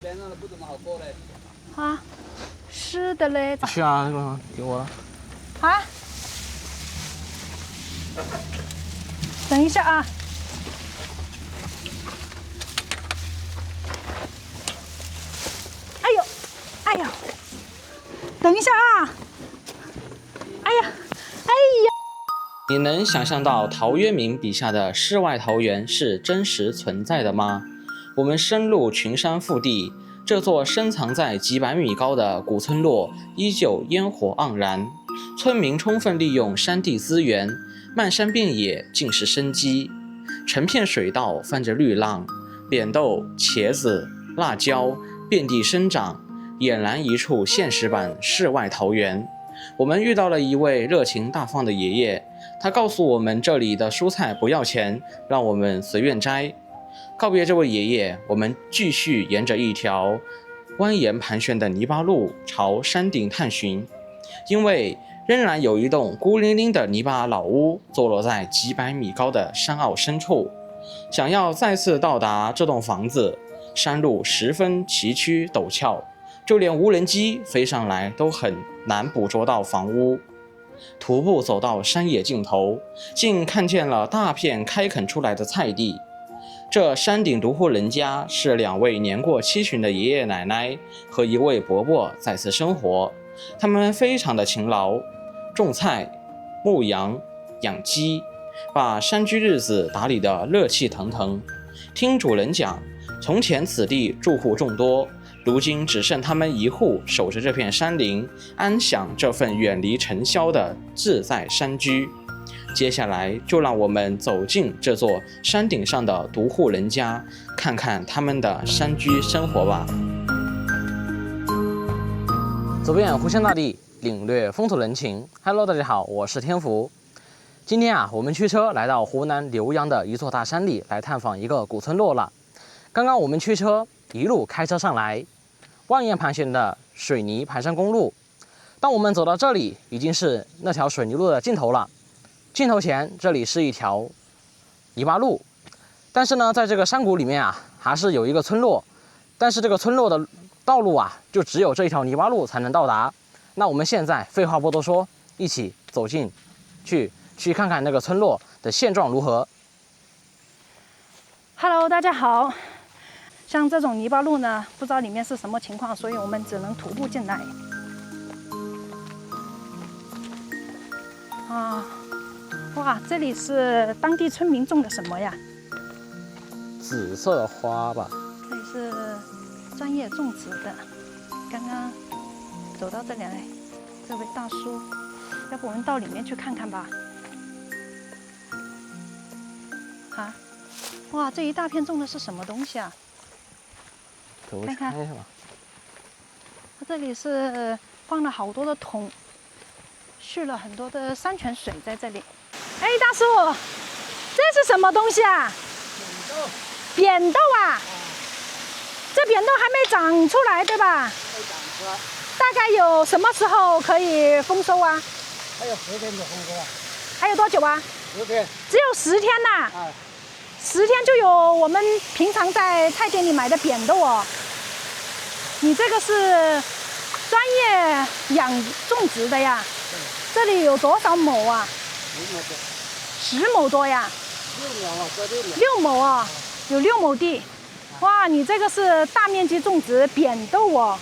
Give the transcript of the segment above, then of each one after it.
天上的不怎么好過嘞。啊，是的嘞。去啊，这个给我了。啊，等一下啊。哎呦，哎呦，等一下啊！哎呀，哎呀！你能想象到陶渊明笔下的世外桃源是真實存在的嗎？我們深入群山腹地，這座深藏在幾百米高的古村落依舊煙火盎然，村民充分利用山地資源，漫山遍野盡是生機，成片水道泛着綠浪，扁豆、茄子、辣椒遍地生長，儼然一處現實版世外桃源。我們遇到了一位熱情大方的爺爺，他告訴我們這裡的蔬菜不要錢，讓我們隨便摘。告別這位爺爺，我們繼續沿着一條蜿蜒盤旋的泥巴路朝山頂探尋，因為仍然有一棟孤零零的泥巴老屋坐落在幾百米高的山坳深處。想要再次到達這棟房子，山路十分崎嶇陡峭，就連無人機飛上來都很難捕捉到房屋。徒步走到山野盡頭，竟看見了大片開墾出來的菜地。這山頂獨戶人家是2位年過70的爺爺奶奶和一位伯伯在此生活。他們非常的勤勞，種菜、牧羊、養雞，把山居日子打理得熱氣騰騰。聽主人講，從前此地住戶眾多，如今只剩他們一戶守着這片山林，安享這份遠離塵囂的自在山居。接下來就讓我們走進這座山頂上的獨戶人家，看看他們的山居生活吧。走遍湖湘大地，領略風土人情。Hello， 大家好，我是天福。今天我們驅車來到湖南瀏陽的一座大山裡，來探訪一個古村落了。剛剛我們驅車一路開車上來，蜿蜒盤旋的水泥盤山公路。當我們走到這裡，已經是那條水泥路的盡頭了。盡頭前，這裡是一條泥巴路，但是呢，在這個山谷裡面還是有一個村落，但是這個村落的道路就只有這一條泥巴路才能到達。那我們現在廢話不多說，一起走進去看看那個村落的現狀如何。Hello， 大家好。像這種泥巴路呢，不知道裡面是什麼情況，所以我們只能徒步進來。哇，這裡是當地村民種的什麼呀？紫色花吧。這裡是專業種植的。剛剛走到這裡來，這位大叔，要不我們到裡面去看看吧？哇，這一大片種的是什麼東西啊？看看，它這裡是放了好多的桶，蓄了很多的山泉水在這裡。哎，大叔，這是什麼東西啊？扁豆啊！這扁豆還沒長出來，對吧？沒長出來。大概有什麼時候可以豐收啊？還有10天就豐收了。還有多久啊？10天。只有10天吶！10天就有我們平常在菜店裡買的扁豆哦。你這個是專業種植的呀？這裡有多少畝啊？10畝多呀？6畝啊，有6畝地。哇，你這個是大面積種植扁豆哦。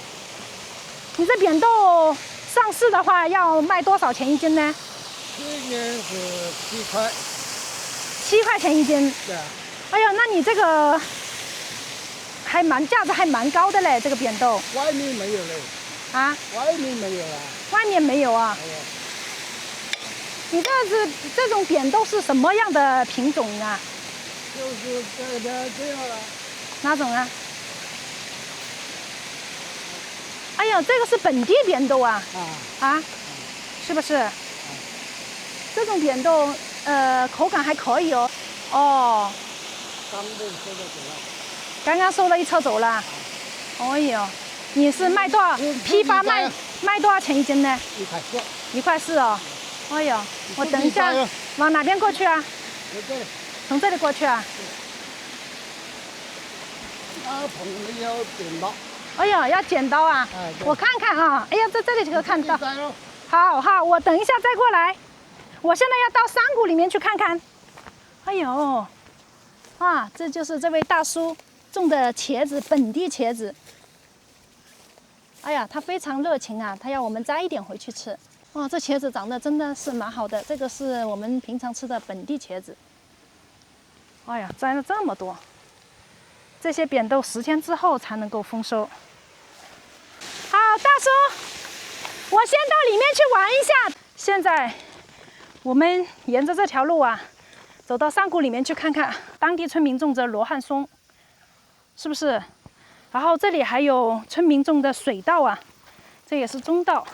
你這扁豆上市的話要賣多少錢一斤呢？去年是7塊。7塊錢一斤。對。哎呦，那你這個價值還蠻高的嘞，這個扁豆。外面沒有嘞。啊？外面沒有了。外面沒有啊？沒有。你這種扁豆是什麼樣的品種啊？就是這樣了。哪種啊？哎呦，這個是本地扁豆啊！是不是？這種扁豆，口感還可以哦。哦。剛剛收了一車走了。哎呦，你是賣多少？批發賣多少錢一斤呢？1塊4哦。哎呦，我等一下往哪邊過去啊？從這裡過去啊？棚沒有扁豆。哎呀，要剪刀啊！哎对我看看啊，哎呀，在这里就可以看到。摘咯好好，我等一下再过来。我现在要到山谷里面去看看。哎呦，啊，这就是这位大叔种的茄子，本地茄子。哎呀，他非常热情啊，他要我們摘一點回去吃。哇，這茄子長得真的是蠻好的，這個是我們平常吃的本地茄子。哎呀，摘了這麼多，這些扁豆10天之後才能夠豐收。好，大叔，我先到裡面去玩一下。現在我們沿着這條路啊，走到山谷裡面去看看當地村民種的羅漢松，是不是？然後這裡還有村民種的水稻啊，這也是中稻。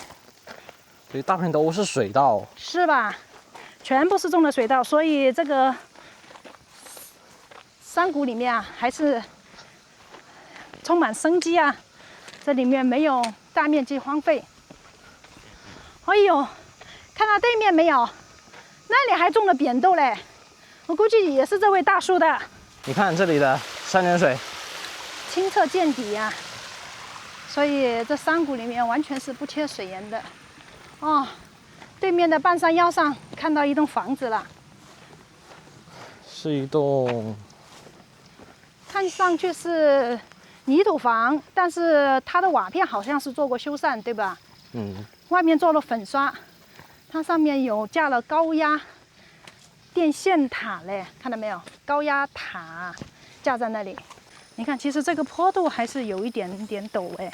這一大片都是水稻，是吧？全部是種的水稻，所以這個山谷裡面啊，還是充滿生機啊。這裡面沒有大面積荒廢。哎呦，看到對面沒有？那裡還種了扁豆嘞，我估計也是這位大叔的。你看這裡的三點水，清澈見底呀、所以這山谷裡面完全是不缺水源的。哦，對面的半山腰上看到一棟房子了，是一棟，看上去是泥土房，但是它的瓦片好像是做過修繕，对吧？外面做了粉刷，它上面有架了高壓電線塔嘞，看到沒有？高壓塔架在那裡。你看，其實這個坡度還是有一點點陡哎，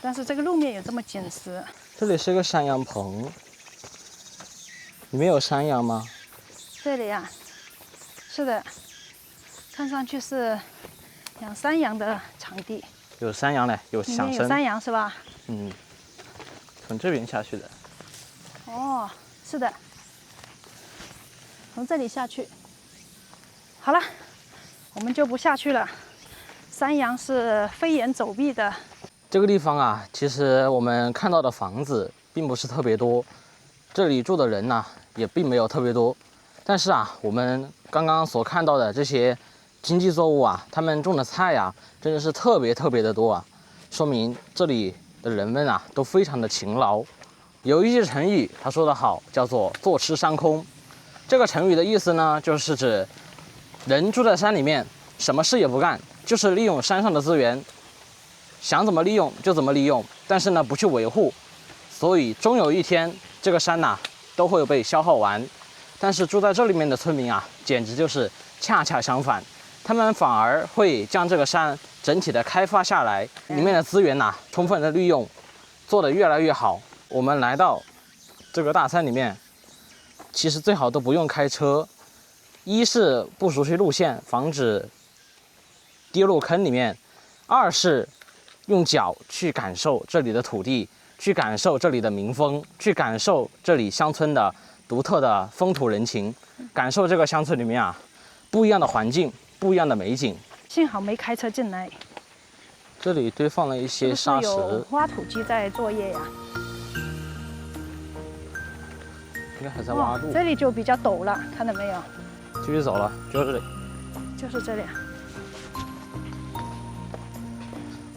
但是這個路面有這麼緊實。這裡是個山羊棚，裡面有山羊嗎？這裡啊，是的，看上去是養山羊的場地。有山羊嘞，有响声。裡面有山羊是吧？從這邊下去的。哦，是的，從這裡下去。好了，我們就不下去了。山羊是飛檐走壁的。這個地方啊，其實我們看到的房子並不是特別多，這裡住的人呢也並沒有特別多。但是啊，我們剛剛所看到的這些經濟作物啊，他們種的菜啊，真的是特別的多啊，說明這裡的人們啊都非常的勤勞。有一句成語，他說得好，叫做“坐吃山空”。這個成語的意思呢，就是指人住在山裡面，什麼事也不幹，就是利用山上的資源。想怎麼利用就怎麼利用，但是呢不去維護，所以終有一天這個山吶都會被消耗完。但是住在這裡面的村民啊，簡直就是恰恰相反，他們反而會將這個山整體的開發下來，裡面的資源吶充分的利用，做得越來越好。我們來到這個大山裡面，其實最好都不用開車，一是不熟悉路線，防止跌入坑裡面；二是用腳去感受這裡的土地，去感受這裡的民風，去感受這裡鄉村的獨特的風土人情，感受這個鄉村裡面啊不一樣的環境，不一樣的美景。幸好沒開車進來。這裡堆放了一些沙石，是不是有挖土機在作業呀？應該還在挖路。這裡就比較陡了，看到沒有？繼續走了，就是這裡。就是這裡。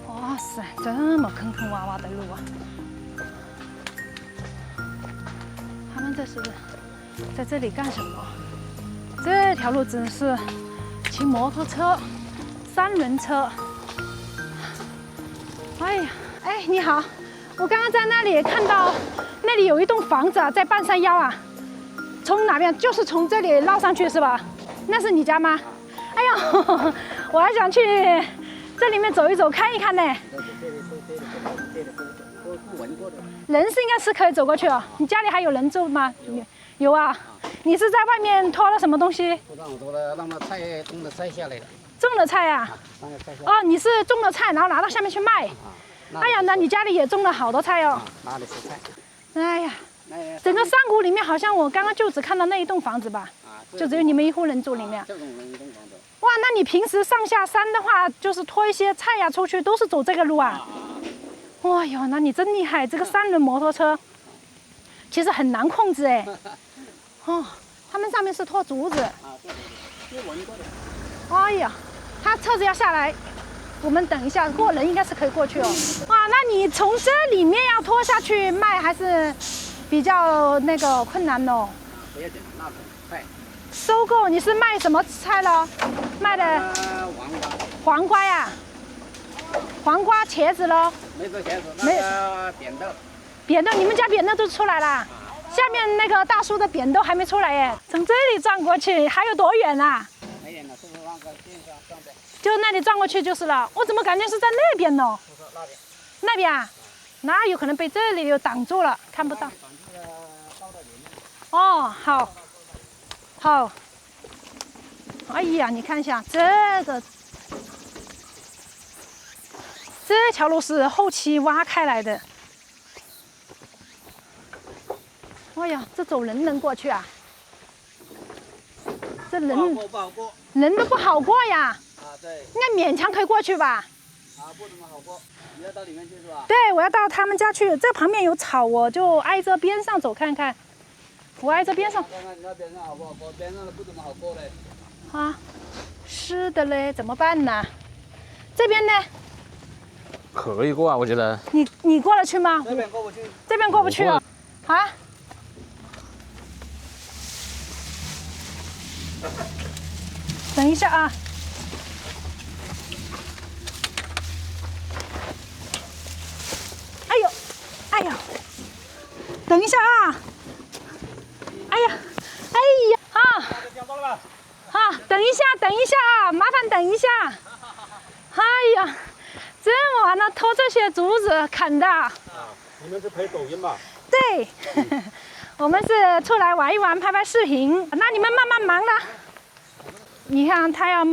哇塞，這麼坑坑洼洼的路啊！他們這是在這裡幹什麼？這條路真是騎摩托車、三輪車。哎呀，哎，你好，我剛剛在那裡看到，那裡有一棟房子啊，在半山腰啊。從哪邊？就是從這裡繞上去是吧？那是你家嗎？哎呀，我還想去這裡面走一走，看一看呢。人是應該是可以走過去哦。你家裡還有人住嗎？有啊。你是在外面拖了什麼東西？讓那菜種的菜下來了。種的菜啊？哦，你是種了菜，然後拿到下面去賣。哎呀，那你家裡也種了好多菜哦。哪裡是菜？哎呀，整個山谷裡面好像我剛剛就只看到那一棟房子吧，就只有你們一戶人住裡面。哇，那你平時上下山的話，就是拖一些菜呀出去，都是走這個路啊？哇喲，那你真厲害！這個三輪摩托車其實很難控制哎。哦，他們上面是拖竹子。哎呀，他車子要下來，我们等一下过人应該是可以過去哦。哇，那你從這裡面要拖下去賣，還是比較那個困難哦？不要緊，那種菜。收購你是賣什麼菜咯？賣的黃瓜呀，黃瓜、茄子咯。沒做茄子，那個扁豆。扁豆，你們家扁豆都出來了？下面那個大叔的扁豆還沒出來耶。從這裡轉過去還有多遠啊？沒遠了，就是那個邊上邊。就那裡轉過去就是了。我怎麼感覺是在那邊呢？就是那邊。那邊啊？那有可能被這裡又擋住了，看不到。哦，好，好。哎呀，你看一下這個，這條路是後期挖開來的。哎呀，這走人能過去啊？這人不好過，人都不好過呀。啊，對。應該勉強可以過去吧？啊，不怎麼好過。你要到裡面去是吧？對，我要到他們家去。這旁邊有草，我就挨着邊上走看看。我挨着邊上。看看你那邊上好不好過？邊上的不怎麼好過嘞。啊，是的嘞，怎麼辦呢？這邊呢？可以過啊，我覺得。你過得去嗎？這邊過不去。這邊過不去了。啊？等一下啊！哎呦，哎呦，等一下啊！哎呀，哎呀，啊！啊，等一下，等一下啊！麻煩等一下。哎呀，這麼晚了，偷這些竹子砍的。啊，你們是拍抖音吧？對，我們是出來玩一玩，拍拍視頻。那你們慢慢忙了。你看，他要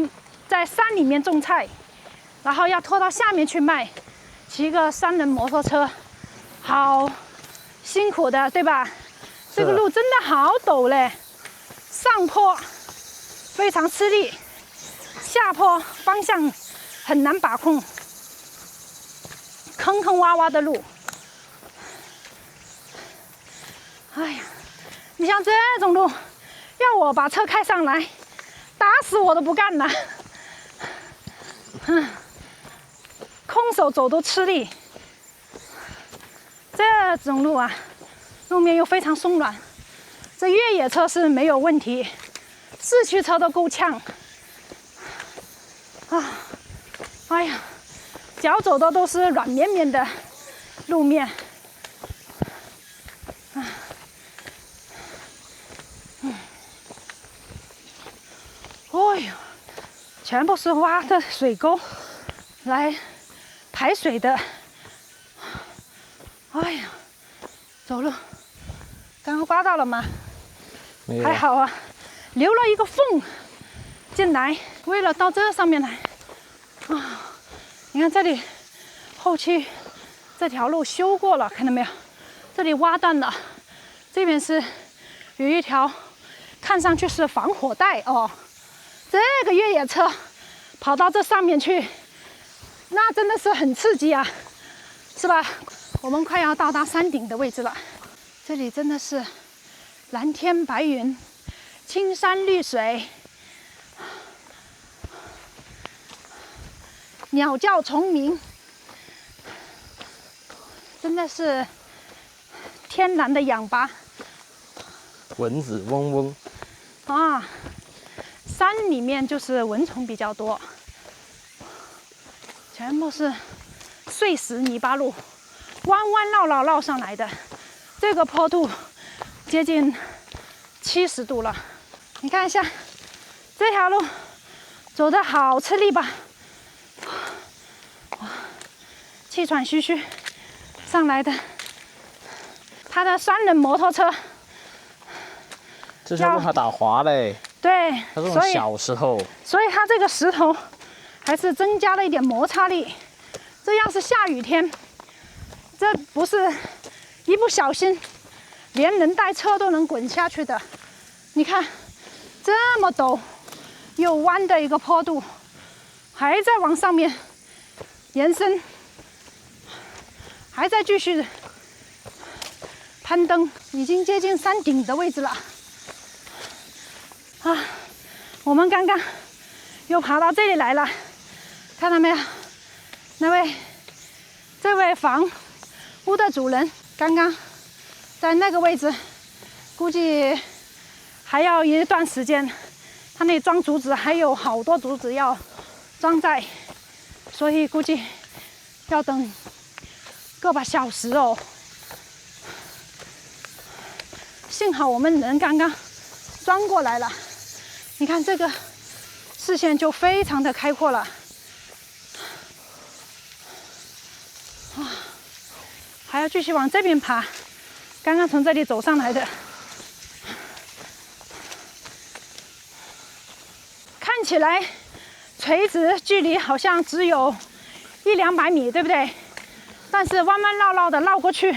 在山裡面種菜，然後要拖到下面去賣，騎個3輪摩托車，好辛苦的，對吧？這個路真的好陡嘞，上坡非常吃力，下坡方向很難把控，坑坑洼洼的路。哎呀，你像這種路，要我把車開上來，打死我都不幹了。空手走都吃力。這種路啊，路面又非常鬆軟，這越野車是沒有問題，四驅車都夠嗆。啊，哎呀，腳走的都是軟綿綿的路面。哎呦，全部是挖的水溝來排水的。哎呀，走路，剛剛刮到了嗎？沒有。還好啊，留了一個縫進來，為了到這上面來。啊，你看這裡，後期這條路修過了，看到沒有？這裡挖斷了，這邊是有一條，看上去是防火帶哦。這個越野車跑到這上面去，那真的是很刺激啊，是吧？我們快要到達山頂的位置了，這裡真的是藍天白雲，青山綠水，鳥叫蟲鳴，真的是天然的氧吧。蚊子嗡嗡啊。山裡面就是蚊蟲比較多，全部是碎石泥巴路，彎彎繞繞上來的。這個坡度接近70度了，你看一下這條路走得好吃力吧？氣喘吁吁上來的，他的3輪摩托車，這是不怕打滑嘞。對，他這種小石頭，所以它這個石頭還是增加了一點摩擦力。這要是下雨天，這不是一不小心，連人帶車都能滾下去的。你看，這麼陡又彎的一個坡度，還在往上面延伸，還在繼續攀登，已經接近山頂的位置了。啊，我們剛剛又爬到這裡來了，看到沒有？這位房屋的主人刚剛在那個位置，估計還要一段時間。他那裡裝竹子還有好多竹子要裝載，所以估計要等個把小時哦。幸好我們人剛剛鑽過來了，你看這個視線就非常的開闊了。還要繼續往這邊爬，剛剛從這裡走上來的。看起來垂直距離好像只有100-200米，对不对？但是彎彎繞繞的繞過去，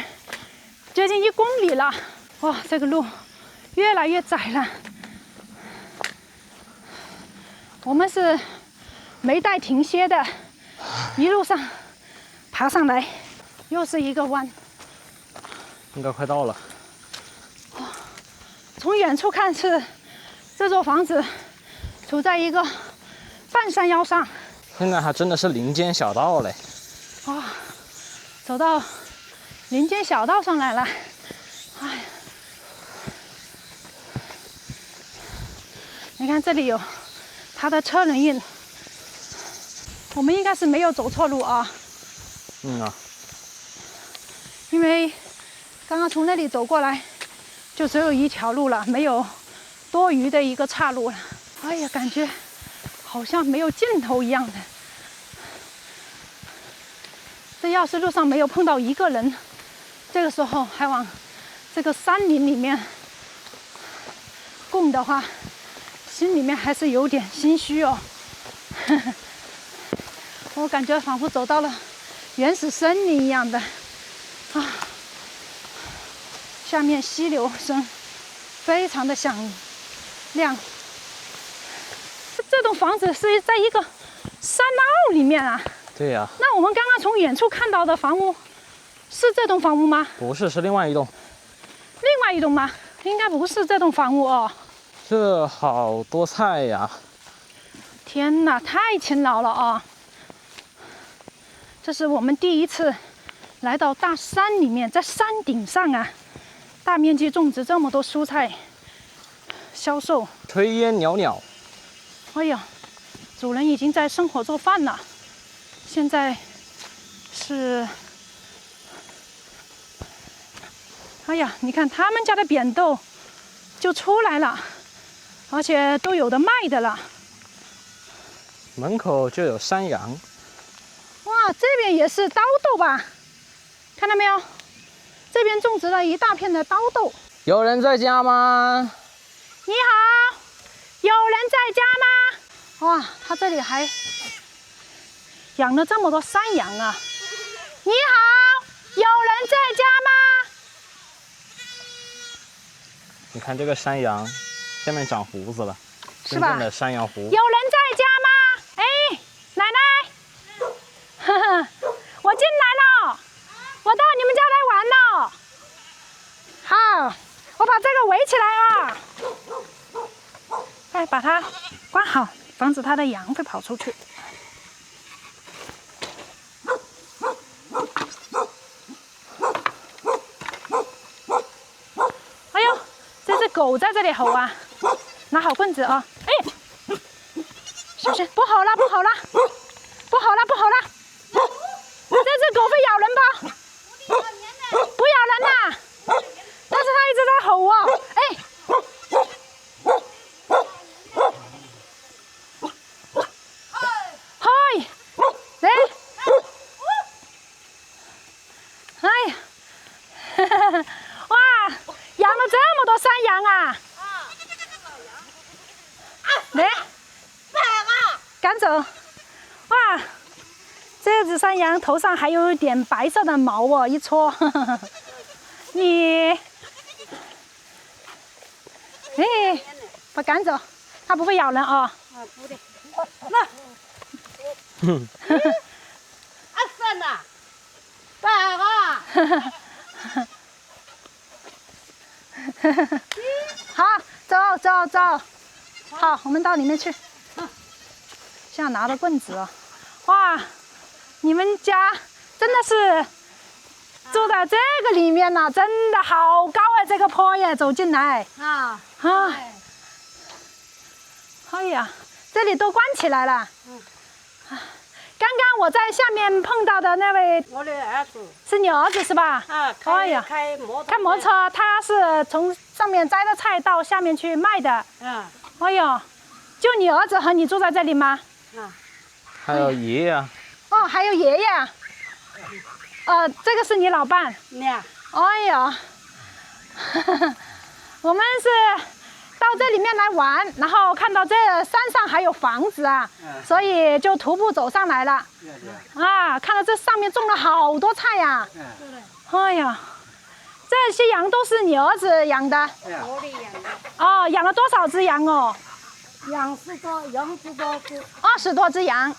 接近1公里了。哇，這個路越來越窄了。我們是沒帶停歇的，一路上爬上來，又是一個彎。應該快到了。從遠處看是這座房子處在一個半山腰上。現在還真的是林間小道嘞。哇，走到林間小道上來了。哎，你看这裡有它的车輪印，我們應該是沒有走錯路啊。因為剛剛從那裡走過來，就只有一條路了，沒有多餘的一個岔路了。哎呀，感覺好像沒有盡頭一樣的。這要是路上沒有碰到一個人，這個時候還往這個山林裡面供的話，心裡面還是有點心虛哦。我感覺仿佛走到了原始森林一樣的啊！下面溪流聲非常的響亮。這棟房子是在一個山坳裡面啊。对呀。那我們剛剛從遠處看到的房屋是這棟房屋嗎？不是，是另外一棟。另外一棟嗎？應該不是這棟房屋哦。這好多菜呀！天哪，太勤勞了啊！這是我們第一次來到大山裡面，在山頂上啊，大面積種植這麼多蔬菜，銷售。炊煙裊裊。哎呀，主人已經在生火做飯了。現在是，哎呀，你看他們家的扁豆就出來了，而且都有的賣的了。門口就有山羊。哇，這邊也是刀豆吧？看到沒有？這邊種植了一大片的刀豆。有人在家嗎？你好，有人在家嗎？哇，他這裡還養了這麼多山羊啊！你好，有人在家嗎？你看這個山羊，下面長鬍子了，是吧？真正的山羊鬍。有人在家嗎？哎，奶奶，呵呵，我進來了，我到你們家來玩了。好，我把這個圍起來啊！哎，把它關好，防止它的羊会跑出去。哎呦，這只狗在這裡吼啊！拿好棍子啊！哎，小心，不好了，不好了，不好了，不好了！这只狗会咬人吧？不咬人呐！但是它一直在吼哦！哎。赶走！哇，这只山羊頭上還有一點白色的毛哦，一撮。你，哎，把趕走，它不會咬人哦。啊，不的。那，啊，生吶，白啊！好，走走走，好，我們到裡面去。像拿着棍子哦，哇，你們家真的是住在這個裡面呢、真的好高啊！這個坡耶，走進來啊，哎呀，這裡都關起來了。剛剛我在下面碰到的那位，我的兒子是你兒子是吧？啊，哎呀，開摩摩托車，他是從上面摘的菜到下面去賣的。哎呦，就你兒子和你住在這裡嗎？還有爺爺。哦，還有爺爺。這個是你老伴。哎呀，我們是到這裡面來玩，然後看到這山上還有房子啊，所以就徒步走上來了。啊，看到這上面種了好多菜呀。哎呀，這些羊都是你兒子養的。我的養的。哦，養了多少只羊哦20多只。 20多只羊。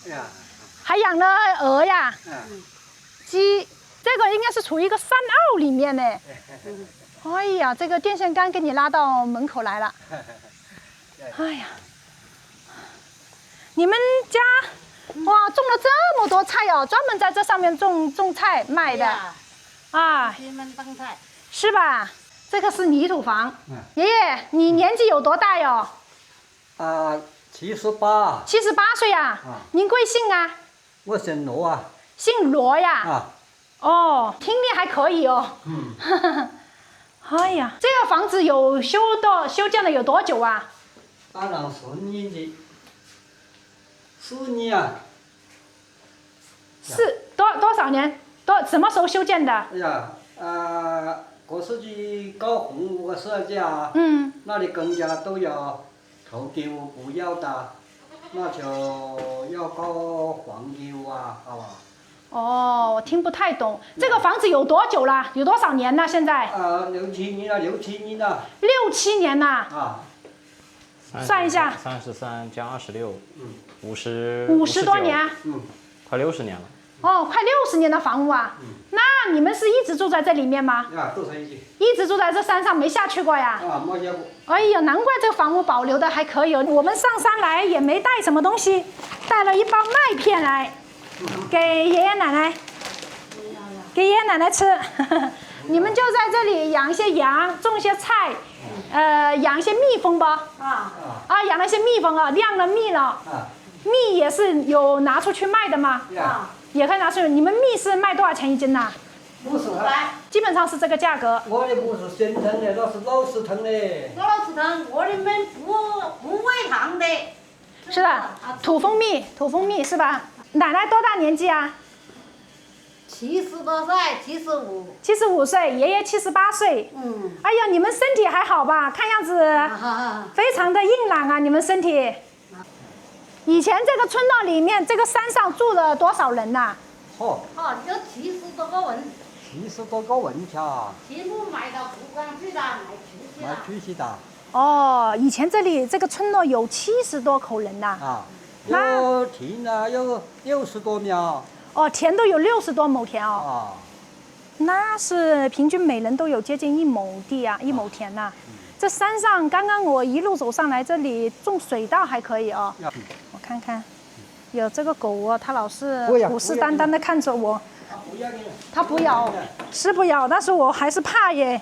還養了鵝呀。雞，這個應該是處於一個山坳裡面呢。哎呀，這個電線桿給你拉到門口來了。哎呀，你們家哇種了這麼多菜哦，专門在這上面種菜賣的啊。專門種菜。是吧？這個是泥土房。爺爺，你年紀有多大喲？78。78歲呀。您貴姓啊？我姓羅啊。姓羅呀。哦，聽力還可以哦。哎呀，這個房子有修建了有多久啊？10年的，4年啊。是多少年？什麼時候修建的？哎呀，過世去搞紅屋的時候那裡公家都要投給我不要的，那就要搞黃牛啊，好吧？哦，我聽不太懂。這個房子有多久了？有多少年了？現在？6、7年了，6、7年了。6、7年了。算一下。33加26，50多年。快60年了。哦，快60年的房屋啊。那你們是一直住在這裡面嗎？住在一起。一直住在這山上，沒下去過呀？沒下過。哎呀，難怪這個房屋保留的還可以。我們上山來也沒帶什麼東西，帶了一包麥片來。給爺爺奶奶，給爺爺奶奶吃。你們就在這裡養一些羊，種一些菜，養一些蜜蜂吧。養了一些蜜蜂啊，釀了蜜了。蜜也是有拿出去賣的嗎？也可以拿出去。你們蜜是賣多少錢一斤吶？50。基本上是這個價格。我的不是現成的，那是老式藤的。老式藤，我的們不餵糖的。是的，土蜂蜜是吧？奶奶多大年紀啊？70多歲，75。75歲，爺爺78歲。哎呀，你們身體還好吧？看樣子非常的硬朗啊，你們身體。以前這個村落裡面，這個山上住了多少人吶？有70多個人。70多個人家。全部買到福岡去的，買出去的。哦，以前這裡這個村落有70多口人吶。有田啊，有60多畝。哦，田都有60多畝田哦。那是平均每人都有接近1畝地啊，1畝田吶。這山上剛剛我一路走上來，這裡種水稻還可以哦。我看看，有這個狗哦，它老是虎視眈眈的看着我。它不咬，是不咬，但是我還是怕耶。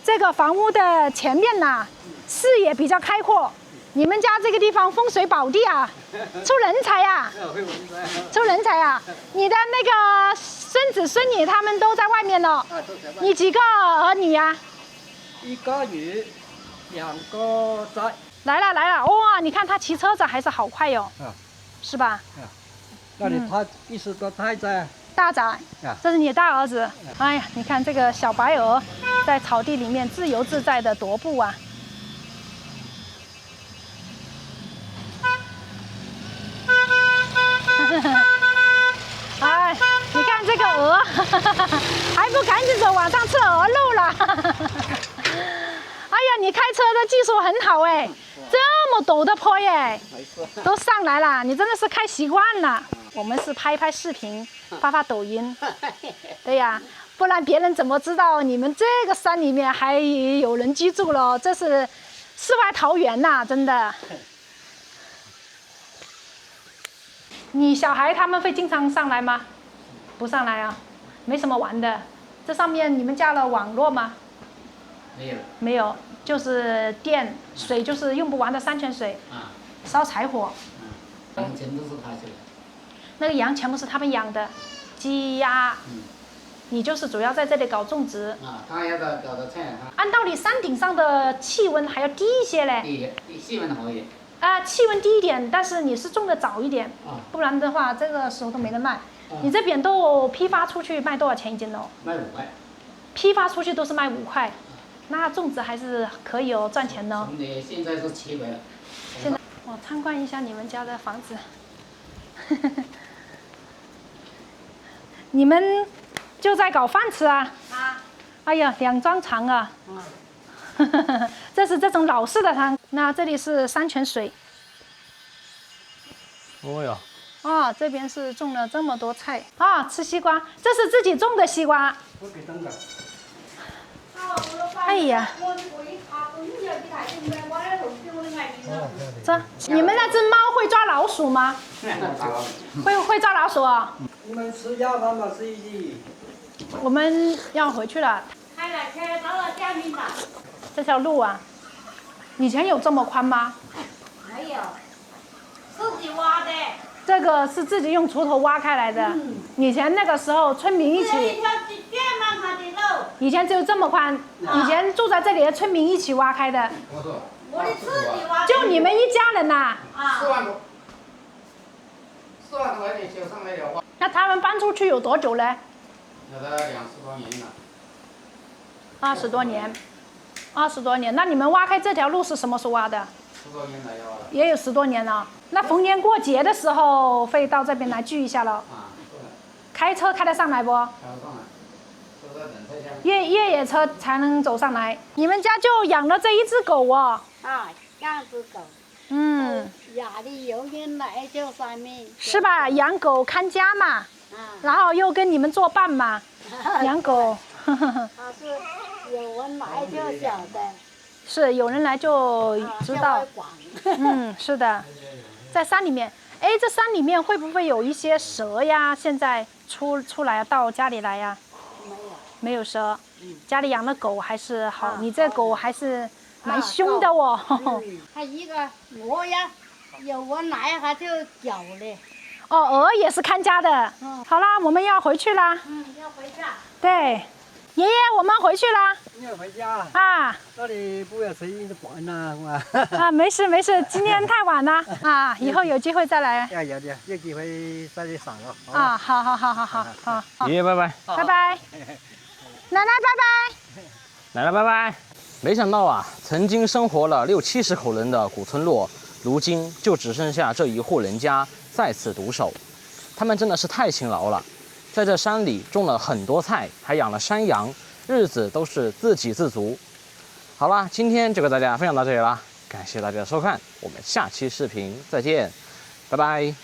這個房屋的前面吶，視野比較開闊。你們家這個地方風水寶地啊，出人才呀！出人才啊！你的那個孫子孫女他們都在外面了。你幾個兒女呀？1個女，2個仔。來了，哇！你看他騎車子還是好快喲，是吧？那裡他意思個大仔。大仔，這是你大兒子。哎呀，你看這個小白鵝在草地裡面自由自在的踱步啊。哎，你看这個鵝，還不趕緊走晚上吃鵝肉了。哎呀，你開車的技術很好哎，這麼陡的坡耶，都上來了，你真的是開習慣了。我們是拍視頻，發抖音。對呀，不然別人怎麼知道你們這個山裡面還有人居住了？這是世外桃源吶，真的。你小孩他們會經常上來嗎？不上來啊，沒什麼玩的。這上面你們加了網絡嗎？沒有。沒有，就是電水，就是用不完的山泉水。啊。燒柴火。羊全都是他去的。那個羊全部是他們養的，雞鴨。你就是主要在這裡搞種植。啊，他要搞的菜啊。按道理山頂上的氣溫還要低一些嘞。低，氣溫好一點。啊，氣溫低一點，但是你是種的早一點，啊，不然的話這個時候都沒得賣。你這扁豆批發出去賣多少錢一斤哦？賣5塊。批發出去都是賣5塊，那種植還是可以哦，賺錢的。现在是7回了。現在我參觀一下你們家的房子。你們就在搞飯吃啊？啊。哎呀，2張床啊。這是這種老式的湯。那這裡是山泉水。哦喲。啊，這邊是種了這麼多菜啊，吃西瓜，這是自己種的西瓜。哎呀，這你們那只猫會抓老鼠嗎？會抓老鼠啊？你們吃鸭饭吧，吃一粒。我們要回去了。開了車到了下面了。這條路啊，以前有這麼寬嗎？沒有，自己挖的。這個是自己用鋤頭挖開來的。以前那個時候村民一起。以前只有這麼寬，以前住在這裡的村民一起挖開的。我的自己挖。就你們一家人吶？啊。4萬多。4萬多塊錢修上來的話。那他們搬出去有多久呢？有的20多年了。20多年。20多年，那你們挖開這條路是什麼時候挖的？10多年了要了。也有10多年了。那逢年過節的時候會到這邊來聚一下了。啊，開車開得上來不？開得上來，都在等菜下面。越野車才能走上來。你們家就養了這一隻狗哦？啊，養隻狗。嗯。家裡有人來就上面。是吧？養狗看家嘛。啊。然後又跟你們作伴嘛。養狗。他是有人來就曉得。是有人來就知道。嗯，是的。在山裡面，哎，這山裡面會不會有一些蛇呀？現在出來到家裡來呀？沒有，沒有蛇。家裡養的狗還是好，你這狗還是蠻兇的哦。它一個鵝呀，有人來它就叫嘞。哦，鵝也是看家的。好啦，我們要回去啦。要回家。對，爺爺，我們回去啦。你要回家啊？那你不要吃一晚了，啊，沒事沒事，今天太晚了啊，以後有機會再來。有機會再去賞了。啊，好。爺爺拜拜。拜拜。奶奶拜拜。奶奶拜拜。沒想到啊，曾經生活了60、70口人的古村落，如今就只剩下這一戶人家在此獨守。他們真的是太勤勞了，在這山裡種了很多菜，還養了山羊，日子都是自給自足。好啦，今天就跟大家分享到這裡啦，感謝大家的收看，我們下期視頻再見，拜拜。